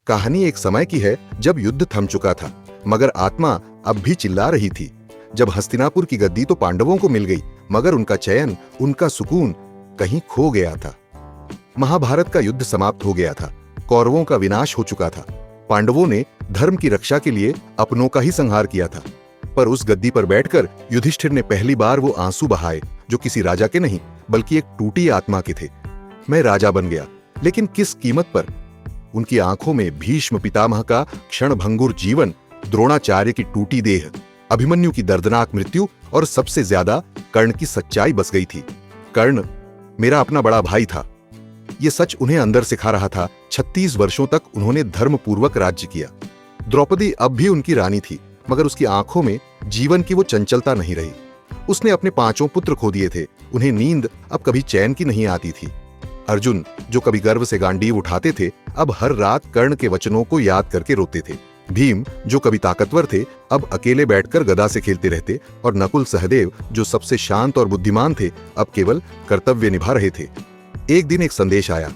कहानी एक समय की है जब युद्ध थम चुका था, मगर आत्मा अब भी चिल्ला रही थी। जब हस्तिनापुर की गद्दी तो पांडवों को मिल गई, मगर उनका चयन, उनका सुकून कहीं खो गया था। महाभारत का युद्ध समाप्त हो गया था, कौरवों का विनाश हो चुका था। पांडवों ने धर्म की रक्षा के लिए अपनों का ही संहार किया था। पर उस गद्दी पर बैठकर युधिष्ठिर ने पहली बार वो आंसू बहाए जो किसी राजा के नहीं, बल्कि एक टूटी आत्मा के थे। मैं राजा बन गया, लेकिन किस कीमत पर? उनकी आंखों में भीष्म पितामह का क्षणभंगुर जीवन, द्रोणाचार्य की टूटी देह, अभिमन्यु की दर्दनाक मृत्यु और सबसे ज्यादा कर्ण की सच्चाई बस गई थी। कर्ण मेरा अपना बड़ा भाई था। ये सच उन्हें अंदर सिखा रहा था। 36 वर्षों तक उन्होंने धर्मपूर्वक राज्य किया। द्रौपदी अब भी उनकी रानी थी, मगर उसकी आंखों में जीवन की वो चंचलता नहीं रही। उसने अपने 5 पुत्र खो दिए थे। उन्हें नींद अब कभी चैन की नहीं आती थी। अर्जुन, जो कभी गर्व से गांडीव उठाते थे, अब हर रात कर्ण के वचनों को याद करके रोते थे। भीम, जो कभी ताकतवर थे, अब अकेले बैठकर गदा से खेलते रहते। और नकुल सहदेव, जो सबसे शांत और बुद्धिमान थे, अब केवल कर्तव्य निभा रहे थे। एक दिन एक संदेश आया,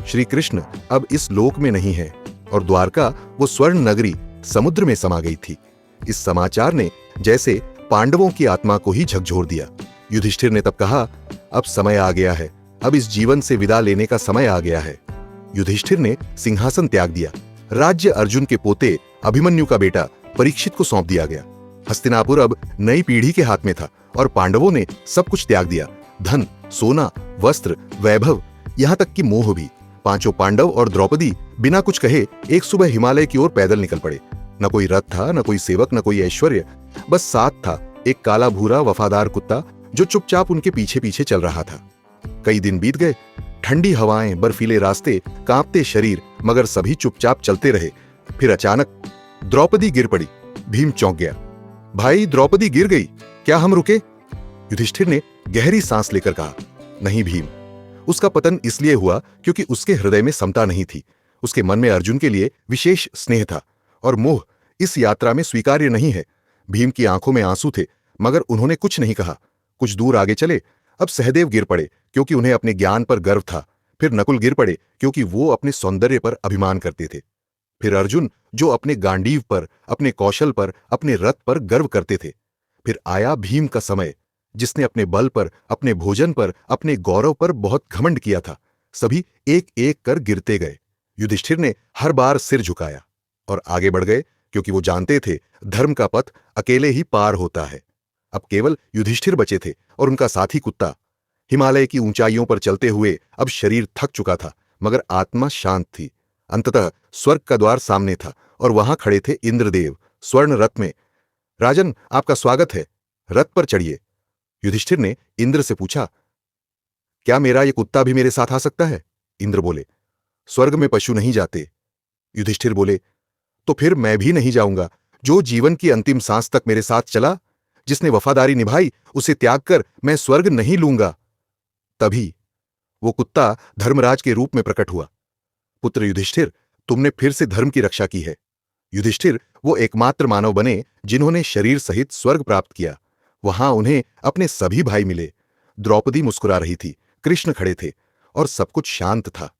श्री कृष्ण अब इस लोक में नहीं है, और द्वारका, वो स्वर्ण नगरी, समुद्र में समा गई थी। इस समाचार ने जैसे पांडवों की आत्मा को ही झकझोर दिया। युधिष्ठिर ने तब कहा, अब समय आ गया है, अब इस जीवन से विदा लेने का समय आ गया है। युधिष्ठिर ने सिंहासन त्याग दिया। राज्य अर्जुन के पोते अभिमन्यु का बेटा परीक्षित को सौंप दिया गया। हस्तिनापुर अब नई पीढ़ी के हाथ में था, और पांडवों ने सब कुछ त्याग दिया। धन, सोना, वस्त्र, वैभव, यहाँ तक कि मोह भी। 5 पांडव और द्रौपदी बिना कुछ कहे एक सुबह हिमालय की ओर पैदल निकल पड़े। न कोई रथ था, न कोई सेवक, न कोई ऐश्वर्य, बस साथ था एक काला भूरा वफादार कुत्ता जो चुपचाप उनके पीछे पीछे चल रहा था। कई दिन बीत गए। ठंडी हवाएं, बर्फीले रास्ते, कांपते शरीर, मगर सभी चुपचाप चलते रहे। फिर अचानक द्रौपदी गिर पड़ी। भीम चौंक गया। भाई, द्रौपदी गिर गई, क्या हम रुके? युधिष्ठिर ने गहरी सांस लेकर कहा, नहीं भीम, उसका पतन इसलिए हुआ क्योंकि उसके हृदय में समता नहीं थी। उसके मन में अर्जुन के लिए विशेष स्नेह था, और मोह इस यात्रा में स्वीकार्य नहीं है। भीम की आंखों में आंसू थे, मगर उन्होंने कुछ नहीं कहा। कुछ दूर आगे चले। अब सहदेव गिर पड़े क्योंकि उन्हें अपने ज्ञान पर गर्व था। फिर नकुल गिर पड़े क्योंकि वो अपने सौंदर्य पर अभिमान करते थे। फिर अर्जुन, जो अपने गांडीव पर, अपने कौशल पर, अपने रथ पर गर्व करते थे। फिर आया भीम का समय, जिसने अपने बल पर, अपने भोजन पर, अपने गौरव पर बहुत घमंड किया था। सभी एक एक कर गिरते गए। युधिष्ठिर ने हर बार सिर झुकाया और आगे बढ़ गए, क्योंकि वो जानते थे धर्म का पथ अकेले ही पार होता है। अब केवल युधिष्ठिर बचे थे और उनका साथी कुत्ता। हिमालय की ऊंचाइयों पर चलते हुए अब शरीर थक चुका था, मगर आत्मा शांत थी। अंततः स्वर्ग का द्वार सामने था, और वहां खड़े थे इंद्रदेव स्वर्ण रथ में। राजन, आपका स्वागत है, रथ पर चढ़िए। युधिष्ठिर ने इंद्र से पूछा, क्या मेरा ये कुत्ता भी मेरे साथ आ सकता है? इंद्र बोले, स्वर्ग में पशु नहीं जाते। युधिष्ठिर बोले, तो फिर मैं भी नहीं जाऊंगा। जो जीवन की अंतिम सांस तक मेरे साथ चला, जिसने वफादारी निभाई, उसे त्याग कर मैं स्वर्ग नहीं लूंगा। तभी वो कुत्ता धर्मराज के रूप में प्रकट हुआ। पुत्र युधिष्ठिर, तुमने फिर से धर्म की रक्षा की है। युधिष्ठिर वो एकमात्र मानव बने जिन्होंने शरीर सहित स्वर्ग प्राप्त किया। वहां उन्हें अपने सभी भाई मिले। द्रौपदी मुस्कुरा रही थी, कृष्ण खड़े थे, और सब कुछ शांत था।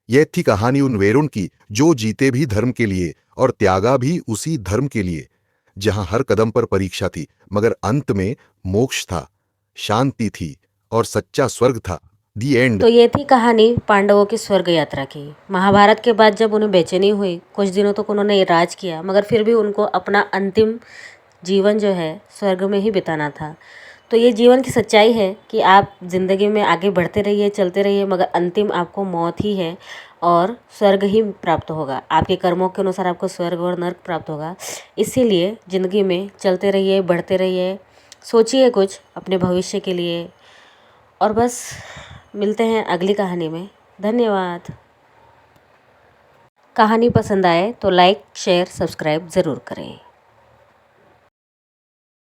यह थी कहानी उन वीरों की जो जीते भी धर्म के लिए और त्यागा भी उसी धर्म के लिए। जहां हर कदम पर परीक्षा थी, मगर अंत में मोक्ष था, शांति थी और सच्चा स्वर्ग था। दी एंड। तो ये थी कहानी पांडवों की स्वर्ग यात्रा की। महाभारत के बाद जब उन्हें बेचैनी हुई, कुछ दिनों तक उन्होंने ये राज किया, मगर फिर भी उनको अपना अंतिम जीवन जो है स्वर्ग में ही बिताना था। तो ये जीवन की सच्चाई है कि आप ज़िंदगी में आगे बढ़ते रहिए, चलते रहिए, मगर अंतिम आपको मौत ही है और स्वर्ग ही प्राप्त होगा। आपके कर्मों के अनुसार आपको स्वर्ग और नर्क प्राप्त होगा। इसीलिए ज़िंदगी में चलते रहिए, बढ़ते रहिए, सोचिए कुछ अपने भविष्य के लिए। और बस मिलते हैं अगली कहानी में। धन्यवाद। कहानी पसंद आए तो लाइक, शेयर, सब्सक्राइब ज़रूर करें।